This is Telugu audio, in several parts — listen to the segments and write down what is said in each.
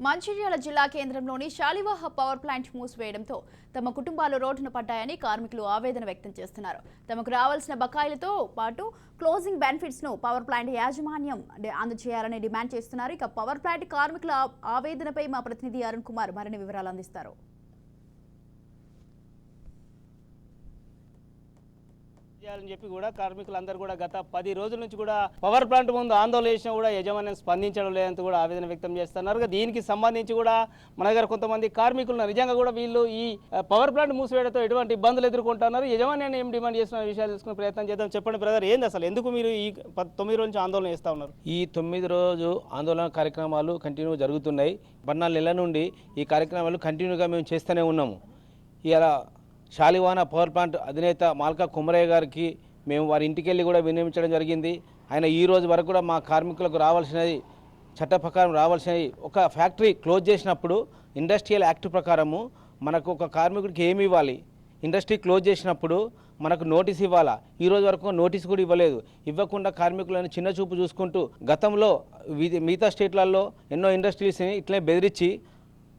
మంచిర్యాల జిల్లా కేంద్రంలోని శాలివాహ పవర్ ప్లాంట్ మూసివేయడంతో తమ కుటుంబాలు రోడ్డున పడ్డాయని కార్మికులు ఆవేదన వ్యక్తం చేస్తున్నారు. తమకు రావాల్సిన బకాయిలతో పాటు క్లోజింగ్ బెనిఫిట్స్ ను పవర్ ప్లాంట్ యాజమాన్యం అందజేయాలని డిమాండ్ చేస్తున్నారు. ఇక పవర్ ప్లాంట్ కార్మికుల ఆవేదనపై మా ప్రతినిధి అరుణ్ కుమార్ మరిన్ని వివరాలు అందిస్తారు. అని చెప్పి కూడా కార్మికులందరూ కూడా గత 10 రోజుల నుంచి కూడా పవర్ ప్లాంట్ ముందు ఆందోళన చేసినా కూడా యజమాన్యం స్పందించడం లేదంటూ కూడా ఆవేదన వ్యక్తం చేస్తున్నారు. దీనికి సంబంధించి కూడా మన దగ్గర కొంతమంది కార్మికులు నిజంగా కూడా వీళ్ళు ఈ పవర్ ప్లాంట్ మూసివేయడంతో ఎటువంటి ఇబ్బందులు ఎదుర్కొంటున్నారు, యజమాన్యాన్ని ఏం డిమాండ్ చేస్తున్న విషయాలు తెలుసుకునే ప్రయత్నం చేద్దాం. చెప్పండి బ్రదర్, ఏంది అసలు ఎందుకు మీరు ఈ 9 రోజు నుంచి ఆందోళన చేస్తూ ఉన్నారు? ఈ 9 రోజు ఆందోళన కార్యక్రమాలు కంటిన్యూ జరుగుతున్నాయి. 14 నెలల నుండి ఈ కార్యక్రమాలు కంటిన్యూగా మేము చేస్తూనే ఉన్నాము. ఇలా శాలివాహ పవర్ ప్లాంట్ అధినేత మాల్కా కుమరయ్య గారికి మేము వారి ఇంటికి వెళ్ళి కూడా వినియోగించడం జరిగింది. ఆయన ఈ రోజు వరకు కూడా మా కార్మికులకు రావాల్సినది చట్ట ప్రకారం రావాల్సినవి ఒక ఫ్యాక్టరీ క్లోజ్ చేసినప్పుడు ఇండస్ట్రియల్ యాక్ట్ ప్రకారము మనకు ఒక కార్మికుడికి ఏమి ఇవ్వాలి, ఇండస్ట్రీ క్లోజ్ చేసినప్పుడు మనకు నోటీస్ ఇవ్వాలా. ఈ రోజు వరకు నోటీస్ కూడా ఇవ్వలేదు. ఇవ్వకుండా కార్మికులను చిన్న చూపు చూసుకుంటూ గతంలో మిగతా స్టేట్లలో ఎన్నో ఇండస్ట్రీస్ని ఇట్లనే బెదిరించి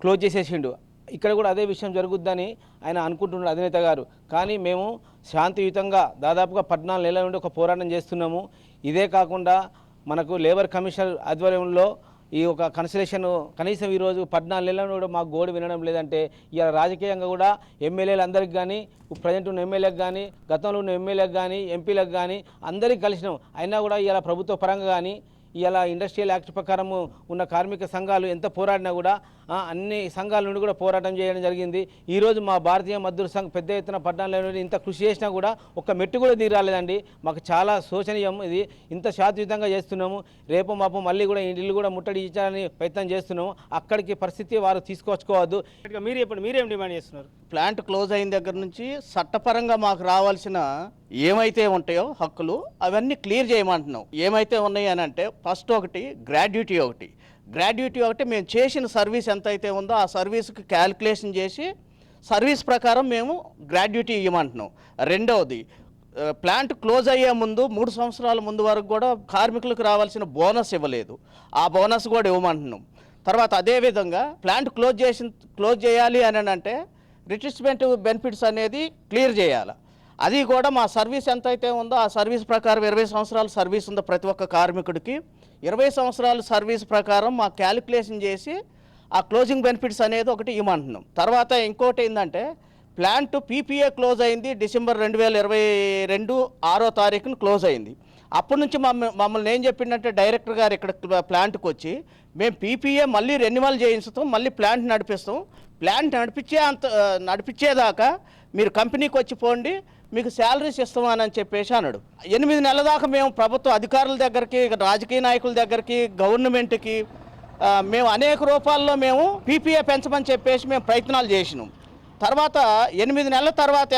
క్లోజ్ చేసేసిండు. ఇక్కడ కూడా అదే విషయం జరుగుద్దని ఆయన అనుకుంటున్నాడు అధినేత గారు. కానీ మేము శాంతియుతంగా దాదాపుగా 14 నెలల నుండి ఒక పోరాటం చేస్తున్నాము. ఇదే కాకుండా మనకు లేబర్ కమిషనర్ ఆధ్వర్యంలో ఈ ఒక కన్సలేషన్ కనీసం ఈరోజు 14 నెలల నుండి మా గోడు వినడం లేదంటే ఇలా రాజకీయంగా కూడా ఎమ్మెల్యేలు అందరికి కానీ ప్రజెంట్ ఉన్న ఎమ్మెల్యేలకు కానీ గతంలో ఉన్న ఎమ్మెల్యేలకు కానీ ఎంపీలకు కానీ అందరికీ కలిసినాం. అయినా కూడా ఇలా ప్రభుత్వ పరంగా కానీ ఇలా ఇండస్ట్రియల్ యాక్ట్ ప్రకారము ఉన్న కార్మిక సంఘాలు ఎంత పోరాడినా కూడా అన్ని సంఘాల నుండి కూడా పోరాటం చేయడం జరిగింది. ఈరోజు మా భారతీయ మజ్దూర్ సంఘ్ పెద్ద ఎత్తున 14 నుండి ఇంత కృషి చేసినా కూడా ఒక్క మెట్టు కూడా దిగరాలేదండి. మాకు చాలా శోచనీయం. ఇది ఇంత శాంతియుతంగా చేస్తున్నాము. రేపు మాపు మళ్ళీ కూడా ఇల్లు కూడా ముట్టడి ఇచ్చాలని ప్రయత్నం చేస్తున్నాము. అక్కడికి పరిస్థితి వారు తీసుకొచ్చుకోవద్దు. మీరు చెప్పండి, మీరేం డిమాండ్ చేస్తున్నారు? ప్లాంట్ క్లోజ్ అయిన దగ్గర నుంచి చట్టపరంగా మాకు రావాల్సిన ఏమైతే ఉంటాయో హక్కులు అవన్నీ క్లియర్ చేయమంటున్నాం. ఏమైతే ఉన్నాయి అని అంటే ఫస్ట్ ఒకటి గ్రాడ్యుటీ ఒకటి మేము చేసిన సర్వీస్ ఎంత అయితే ఉందో ఆ సర్వీస్కి క్యాలిక్యులేషన్ చేసి సర్వీస్ ప్రకారం మేము గ్రాడ్యుటీ ఇవ్వమంటున్నాం. రెండవది ప్లాంట్ క్లోజ్ అయ్యే ముందు 3 సంవత్సరాల ముందు వరకు కూడా కార్మికులకు రావాల్సిన బోనస్ ఇవ్వలేదు. ఆ బోనస్ కూడా ఇవ్వమంటున్నాం. తర్వాత అదేవిధంగా ప్లాంట్ క్లోజ్ చేయాలి అని అంటే రిట్రిచ్మెంట్ బెనిఫిట్స్ అనేది క్లియర్ చేయాలి. అది కూడా మా సర్వీస్ ఎంత అయితే ఉందో ఆ సర్వీస్ ప్రకారం 20 సంవత్సరాల సర్వీస్ ఉందో ప్రతి ఒక్క కార్మికుడికి 20 సంవత్సరాల సర్వీస్ ప్రకారం మా క్యాలిక్యులేషన్ చేసి ఆ క్లోజింగ్ బెనిఫిట్స్ అనేది ఒకటి ఇవ్వమంటున్నాం. తర్వాత ఇంకోటి ఏంటంటే ప్లాంట్ పీపీఏ క్లోజ్ అయింది డిసెంబర్ 2022 6వ తారీఖున క్లోజ్ అయింది. అప్పటి నుంచి మమ్మల్ని ఏం చెప్పిందంటే డైరెక్టర్ గారు ఇక్కడ ప్లాంట్కి వచ్చి మేము పీపీఏ మళ్ళీ రెన్యువల్ చేయిస్తాం, మళ్ళీ ప్లాంట్ నడిపిస్తాం, ప్లాంట్ నడిపించేదాకా మీరు కంపెనీకి వచ్చి పోండి, మీకు శాలరీస్ ఇస్తామని చెప్పేసి అన్నాడు. 8 నెలల దాకా మేము ప్రభుత్వ అధికారుల దగ్గరికి, రాజకీయ నాయకుల దగ్గరికి, గవర్నమెంట్కి మేము అనేక రూపాల్లో మేము పీపీఏ పెంచమని చెప్పేసి మేము ప్రయత్నాలు చేసినాం. తర్వాత 8 నెలల తర్వాత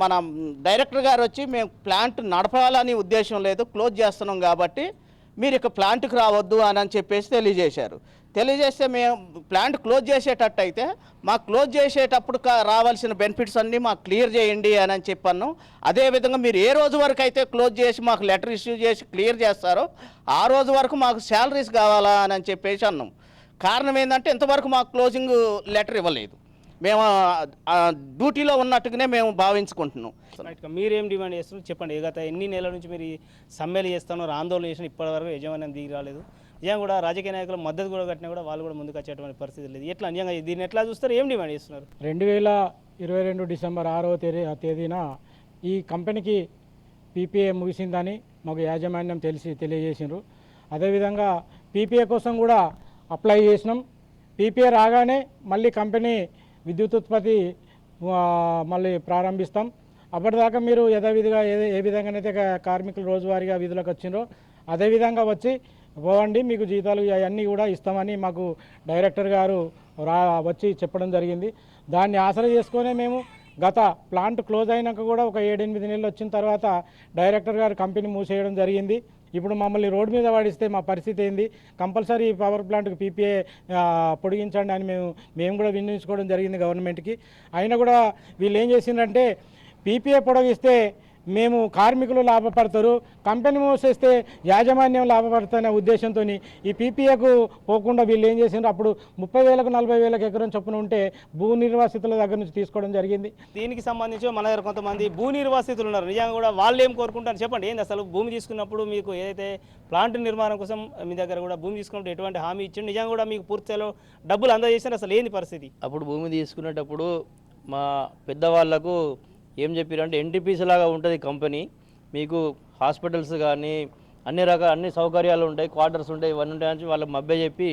మన డైరెక్టర్ గారు వచ్చి మేము ప్లాంట్ నడపాలని ఉద్దేశం లేదు, క్లోజ్ చేస్తున్నాం కాబట్టి మీరు ఇక ప్లాంట్కి రావద్దు అని చెప్పేసి తెలియజేస్తే మేము ప్లాంట్ క్లోజ్ చేసేటట్టు అయితే మాకు క్లోజ్ చేసేటప్పుడు రావాల్సిన బెనిఫిట్స్ అన్నీ మాకు క్లియర్ చేయండి అని చెప్పాను. అదేవిధంగా మీరు ఏ రోజు వరకు అయితే క్లోజ్ చేసి మాకు లెటర్ ఇష్యూ చేసి క్లియర్ చేస్తారో ఆ రోజు వరకు మాకు శాలరీస్ కావాలా అని చెప్పేసి అన్నాం. కారణం ఏంటంటే ఇంతవరకు మాకు క్లోజింగ్ లెటర్ ఇవ్వలేదు. మేము డ్యూటీలో ఉన్నట్టుగానే మేము భావించుకుంటున్నాం. మీరేం డిమాండ్ చేస్తున్నారు చెప్పండి. గత ఎన్ని నెలల నుంచి మీరు సమ్మెలు చేస్తున్నారు, ఆందోళన చేసిన ఇప్పటివరకు యజమాన్యం దిగి రాలేదు. నిజంగా కూడా రాజకీయ నాయకుల మద్దతు కూడా కట్టినా కూడా వాళ్ళు కూడా ముందుకు వచ్చేటువంటి పరిస్థితి లేదు. ఎట్లా నిజంగా దీన్ని ఎట్లా చూస్తారు, ఏం డిమాండ్ చేస్తున్నారు? 2022 డిసెంబర్ 6వ తేదీన ఈ కంపెనీకి పీపీఏ ముగిసిందని మాకు యాజమాన్యం తెలియజేసినారు. అదేవిధంగా పీపీఏ కోసం కూడా అప్లై చేసినాం. పీపీఏ రాగానే మళ్ళీ కంపెనీ విద్యుత్ ఉత్పత్తి మళ్ళీ ప్రారంభిస్తాం. అప్పటిదాకా మీరు యథావిధిగా ఏ విధంగానైతే కార్మికులు రోజువారీగా విధులకు వచ్చిండ్రో అదేవిధంగా వచ్చి పోవండి, మీకు జీతాలు అవన్నీ కూడా ఇస్తామని మాకు డైరెక్టర్ గారు వచ్చి చెప్పడం జరిగింది. దాన్ని ఆసరా చేసుకునే మేము గత ప్లాంట్ క్లోజ్ అయినాక కూడా ఒక 7-8 నెలలు వచ్చిన తర్వాత డైరెక్టర్ గారు కంపెనీ మూసేయడం జరిగింది. ఇప్పుడు మమ్మల్ని రోడ్డు మీద పడిస్తే మా పరిస్థితి ఏంది? కంపల్సరీ పవర్ ప్లాంట్కి పీపీఏ పొడిగించండి అని మేము కూడా వినియోగించుకోవడం జరిగింది గవర్నమెంట్కి. అయినా కూడా వీళ్ళు ఏం చేసిందంటే పీపీఏ పొడిగిస్తే మేము కార్మికులు లాభపడతారు, కంపెనీ మూసేస్తే యాజమాన్యం లాభపడతానే ఉద్దేశంతో ఈ పీపీఏకు పోకుండా వీళ్ళు ఏం చేసిండ్రు, అప్పుడు 30,000కు 40,000కు ఎకరం చొప్పున ఉంటే భూ నిర్వాసితుల దగ్గర నుంచి తీసుకోవడం జరిగింది. దీనికి సంబంధించి మన దగ్గర కొంతమంది భూ నిర్వాసితులు ఉన్నారు. నిజంగా కూడా వాళ్ళు ఏం కోరుకుంటారు చెప్పండి. ఏంది అసలు భూమి తీసుకున్నప్పుడు మీకు ఏదైతే ప్లాంట్ నిర్మాణం కోసం మీ దగ్గర కూడా భూమి తీసుకున్నప్పుడు ఎటువంటి హామీ ఇచ్చింది, నిజంగా కూడా మీకు పూర్తిలో డబ్బులు అందజేసారు, అసలు ఏంది పరిస్థితి? అప్పుడు భూమి తీసుకునేటప్పుడు మా పెద్దవాళ్ళకు ఏం చెప్పారంటే ఎన్టీపీసీ లాగా ఉంటుంది కంపెనీ, మీకు హాస్పిటల్స్ కానీ అన్ని సౌకర్యాలు ఉంటాయి, క్వార్టర్స్ ఉంటాయి, ఇవన్నీ ఉంటాయని వాళ్ళకి మభ్య చెప్పి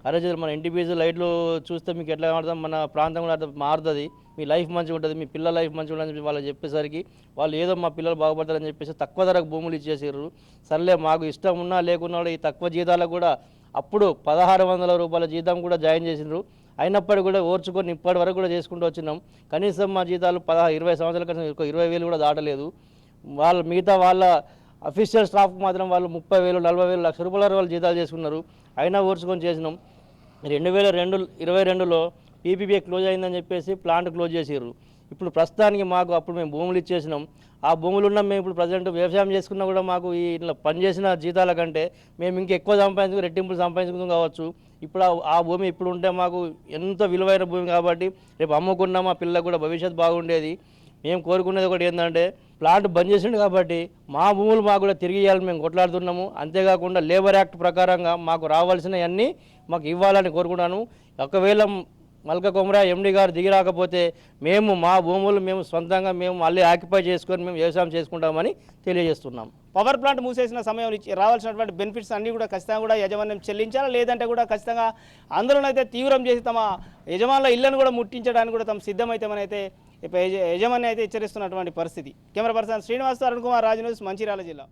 అరే మన ఎన్టీపీసీ లైట్లు చూస్తే మీకు ఎట్లా మారుతాం, మన ప్రాంతం కూడా మారుతుంది, మీ లైఫ్ మంచిగా ఉంటుంది, మీ పిల్లల లైఫ్ మంచిగా ఉంటుందని చెప్పి వాళ్ళు చెప్పేసరికి వాళ్ళు ఏదో మా పిల్లలు బాగుపడతారని చెప్పేసి తక్కువ ధరకు భూములు ఇచ్చేసారు. సర్లే మాకు ఇష్టం ఉన్నా లేకున్నా కూడా ఈ తక్కువ జీతాలకు కూడా అప్పుడు 1,600 రూపాయల జీతం కూడా జాయిన్ చేసినారు. అయినప్పటికీ కూడా ఓర్చుకొని ఇప్పటి వరకు కూడా చేసుకుంటూ వచ్చినాం. కనీసం మా జీతాలు 20 సంవత్సరాల కనీసం 20,000 కూడా దాటలేదు. మిగతా వాళ్ళ అఫీషియల్ స్టాఫ్కి మాత్రం వాళ్ళు 30,000, 40,000, లక్ష రూపాయల వాళ్ళు జీతాలు చేసుకున్నారు. అయినా ఓర్చుకొని చేసినాం. 2022లో పీపీపీ క్లోజ్ అయిందని చెప్పేసి ప్లాంట్ క్లోజ్ చేసారు. ఇప్పుడు ప్రస్తుతానికి మాకు అప్పుడు మేము భూములు ఇచ్చేసినాం. ఆ భూములు ఉన్న మేము ఇప్పుడు ప్రజెంట్ వ్యవసాయం చేసుకున్నా కూడా మాకు ఈ ఇట్లా పనిచేసిన జీతాల కంటే మేము ఇంకా ఎక్కువ రెట్టింపులు సంపాదించుకుందాం కావచ్చు. ఇప్పుడు ఆ భూమి ఇప్పుడు ఉంటే మాకు ఎంతో విలువైన భూమి కాబట్టి రేపు అమ్ముకున్నా మా పిల్లలకు కూడా భవిష్యత్తు బాగుండేది. మేము కోరుకునేది ఒకటి ఏంటంటే ప్లాంట్ బంద్ చేసిండు కాబట్టి మా భూములు మాకు కూడా తిరిగి ఇవ్వాలని మేము కొట్లాడుతున్నాము. అంతేకాకుండా లేబర్ యాక్ట్ ప్రకారంగా మాకు రావాల్సినవన్నీ మాకు ఇవ్వాలని కోరుకున్నాను. ఒకవేళ మల్క కొమరా ఎండి గారు దిగి రాకపోతే మేము మా భూములు మేము సొంతంగా మేము మళ్ళీ ఆక్యుపై చేసుకొని మేము వ్యవసాయం చేసుకుంటామని తెలియజేస్తున్నాం. పవర్ ప్లాంట్ మూసేసిన సమయం రావాల్సినటువంటి బెనిఫిట్స్ అన్నీ కూడా ఖచ్చితంగా కూడా యజమాన్యం చెల్లించాలా, లేదంటే కూడా ఖచ్చితంగా ఆందోళన అయితే తీవ్రం చేసి తమ యజమానుల ఇళ్లను కూడా ముట్టించడానికి కూడా తమ సిద్ధమైతామని అయితే యజమాని అయితే హెచ్చరిస్తున్నటువంటి పరిస్థితి. Camera person Srinivas, Arun Kumar, Raj news, Mancherial జిల్లా.